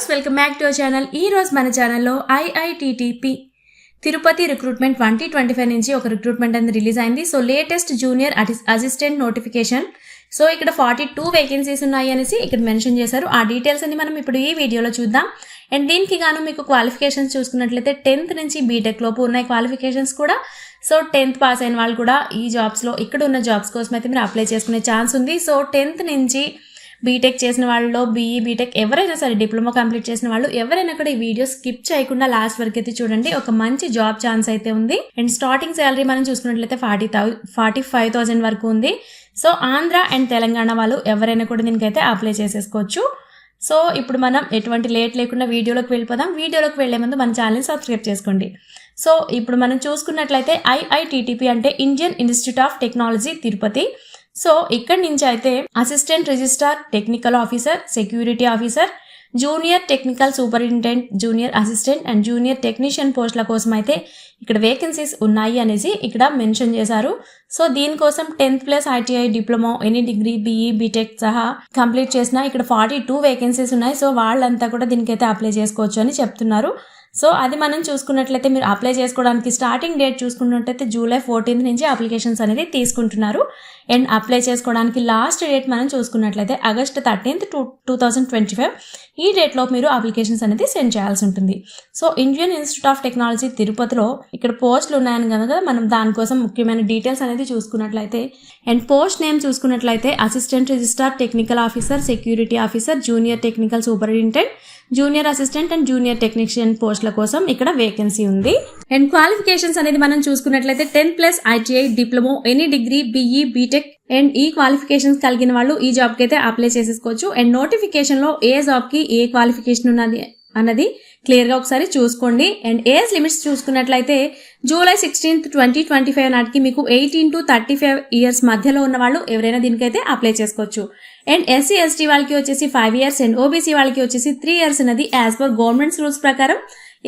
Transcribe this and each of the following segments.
Viewers welcome back to our channel. ఈ రోజు మన ఛానల్లో IITTP తిరుపతి రిక్రూట్మెంట్ 2025 నుంచి ఒక రిక్రూట్మెంట్ అనేది రిలీజ్ అయింది. So latest junior assistant notification. So ఇక్కడ 42 వేకెన్సీస్ ఉన్నాయి అనేసి ఇక్కడ మెన్షన్ చేశారు. ఆ డీటెయిల్స్ అన్ని మనం ఇప్పుడు ఈ వీడియోలో చూద్దాం. అండ్ దీనికి గాను మీకు క్వాలిఫికేషన్స్ చూసుకున్నట్లయితే 10th నుంచి బీటెక్ లోపు ఉన్నాయి క్వాలిఫికేషన్స్ కూడా. సో 10th పాస్ అయిన వాళ్ళు కూడా ఈ జాబ్స్లో ఇక్కడ ఉన్న జాబ్స్ కోసం అయితే మీరు అప్లై చేసుకునే ఛాన్స్ ఉంది. సో 10th నుంచి బీటెక్ చేసిన వాళ్ళలో BE బీటెక్ ఎవరైనా సరే డిప్లొమా కంప్లీట్ చేసిన వాళ్ళు ఎవరైనా కూడా ఈ వీడియో స్కిప్ చేయకుండా లాస్ట్ వరకు అయితే చూడండి. ఒక మంచి జాబ్ ఛాన్స్ అయితే ఉంది. అండ్ స్టార్టింగ్ శాలరీ మనం చూసుకున్నట్లయితే 45,000 వరకు ఉంది. సో ఆంధ్ర అండ్ తెలంగాణ వాళ్ళు ఎవరైనా కూడా దీనికైతే అప్లై చేసేసుకోవచ్చు. సో ఇప్పుడు మనం ఎటువంటి లేట్ లేకుండా వీడియోలోకి వెళ్ళిపోదాం. వీడియోలోకి వెళ్లే ముందు మన ఛానల్ని సబ్స్క్రైబ్ చేసుకోండి. సో ఇప్పుడు మనం చూసుకున్నట్లయితే IITTP అంటే Indian institute of technology Tirupati. So ఇక్కడి నుంచి అయితే assistant registrar, technical officer, security officer, junior technical superintendent, junior assistant and junior technician పోస్టుల కోసం అయితే ఇక్కడ వేకెన్సీస్ ఉన్నాయి అనేసి ఇక్కడ మెన్షన్ చేశారు. సో దీనికోసం 10th+ ITI diploma, any degree, BE BTech సహా కంప్లీట్ చేసిన ఇక్కడ 42 వేకెన్సీస్ ఉన్నాయి. సో వాళ్ళంతా కూడా దీనికైతే అప్లై చేసుకోవచ్చు అని చెప్తున్నారు. సో అది మనం చూసుకున్నట్లయితే మీరు అప్లై చేసుకోవడానికి స్టార్టింగ్ డేట్ చూసుకున్నట్లయితే July 14th నుంచి అప్లికేషన్స్ అనేది తీసుకుంటున్నారు. అండ్ అప్లై చేసుకోవడానికి లాస్ట్ డేట్ మనం చూసుకున్నట్లయితే August 13th, 2025 ఈ డేట్లో మీరు అప్లికేషన్స్ అనేది సెండ్ చేయాల్సి ఉంటుంది. So Indian institute of technology తిరుపతిలో ఇక్కడ పోస్టులు ఉన్నాయని కనుక మనం దానికోసం ముఖ్యమైన డీటెయిల్స్ అనేది చూసుకున్నట్లయితే అండ్ పోస్ట్ నేమ్ చూసుకున్నట్లయితే assistant registrar, technical officer, security officer, junior technical superintendent, junior assistant and junior technician పోస్టుల కోసం ఇక్కడ వేకెన్సీ ఉంది. అండ్ క్వాలిఫికేషన్స్ అనేది మనం చూసుకున్నట్లయితే 10th+ ITI diploma, any degree, BE BTech and ఈ క్వాలిఫికేషన్స్ కలిగిన వాళ్ళు ఈ జాబ్ కి అయితే అప్లై చేసేసుకోవచ్చు. అండ్ నోటిఫికేషన్ లో ఏ జాబ్ కి ఏ క్వాలిఫికేషన్ ఉన్నది అన్నది క్లియర్ గా ఒకసారి చూసుకోండి. అండ్ ఏజ్ లిమిట్స్ చూసుకున్నట్లయితే July 16th, 2025 నాటికి మీకు 18 to 35 years మధ్యలో ఉన్న వాళ్ళు ఎవరైనా దీనికైతే అప్లై చేసుకోవచ్చు. అండ్ SC ST వాళ్ళకి వచ్చేసి 5 years అండ్ OBC వాళ్ళకి వచ్చేసి 3 years అనేది యాజ్ పర్ గవర్నమెంట్స్ రూల్స్ ప్రకారం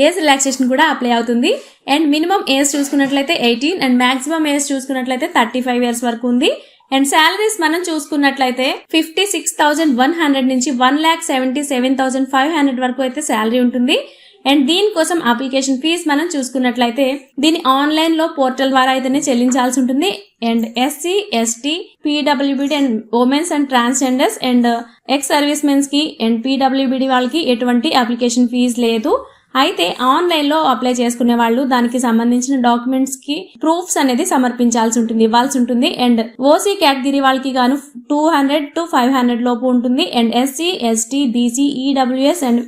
ఏజ్ రిలాక్సేషన్ కూడా అప్లై అవుతుంది. అండ్ మినిమం ఏజ్ చూసుకున్నట్లయితే 18 అండ్ మాక్సిమం ఏజ్ చూసుకున్నట్లయితే 35 years వరకు ఉంది. అండ్ శాలరీస్ మనం చూసుకున్నట్లయితే 56,100 నుంచి 1,77,500 వరకు అయితే శాలరీ ఉంటుంది. అండ్ దీనికోసం అప్లికేషన్ ఫీజ్ మనం చూసుకున్నట్లయితే దీని ఆన్లైన్ లో పోర్టల్ ద్వారా అయితేనే చెల్లించాల్సి ఉంటుంది. And SC ST PWBD and women's and transgenders and ex servicemen's కి అండ్ PWBD వాళ్ళకి ఎటువంటి అప్లికేషన్ ఫీజ్ లేదు. అయితే ఆన్లైన్ లో అప్లై చేసుకునే వాళ్ళు దానికి సంబంధించిన డాక్యుమెంట్స్ కి ప్రూఫ్స్ అనేది సమర్పించాల్సి ఉంటుంది, ఇవ్వాల్సి ఉంటుంది. అండ్ OC కేటగిరీ వాళ్ళకి గాను 200 to 500 లోపు ఉంటుంది. And SC ST BC EWS and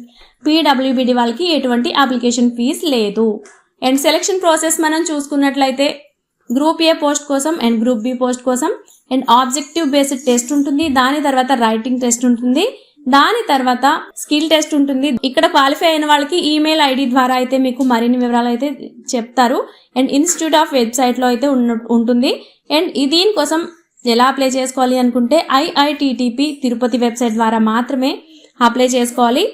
PWBD వాళ్ళకి ఎటువంటి అప్లికేషన్ ఫీజ్ లేదు. అండ్ సెలక్షన్ ప్రాసెస్ మనం చూసుకున్నట్లయితే గ్రూప్ A పోస్ట్ కోసం అండ్ గ్రూప్ B పోస్ట్ కోసం అండ్ ఆబ్జెక్టివ్ బేస్డ్ టెస్ట్ ఉంటుంది. దాని తర్వాత రైటింగ్ టెస్ట్ ఉంటుంది. దాని తర్వాత స్కిల్ టెస్ట్ ఉంటుంది. ఇక్కడ క్వాలిఫై అయిన వాళ్ళకి ఈమెయిల్ ID ద్వారా అయితే మీకు మరిన్ని వివరాలు అయితే చెప్తారు. అండ్ ఇన్స్టిట్యూట్ ఆఫ్ వెబ్సైట్ లో అయితే ఉంటుంది. అండ్ దీనికోసం ఎలా అప్లై చేసుకోవాలి అనుకుంటే IITTP తిరుపతి వెబ్సైట్ ద్వారా మాత్రమే అప్లై చేసుకోవాలి.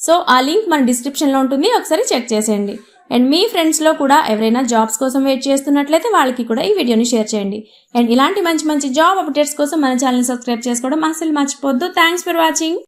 సో ఆ లింక్ మన డిస్క్రిప్షన్ లో ఉంటుంది, ఒకసారి చెక్ చేసేయండి. అండ్ మీ ఫ్రెండ్స్ లో కూడా ఎవరైనా జాబ్స్ కోసం వెయిట్ చేస్తున్నట్లయితే వాళ్ళకి కూడా ఈ వీడియోని షేర్ చేయండి. అండ్ ఇలాంటి మంచి మంచి జాబ్ అప్డేట్స్ కోసం మన ఛానల్ సబ్స్క్రైబ్ చేసుకోవడం అసలు మర్చిపోద్దు. Thanks for watching.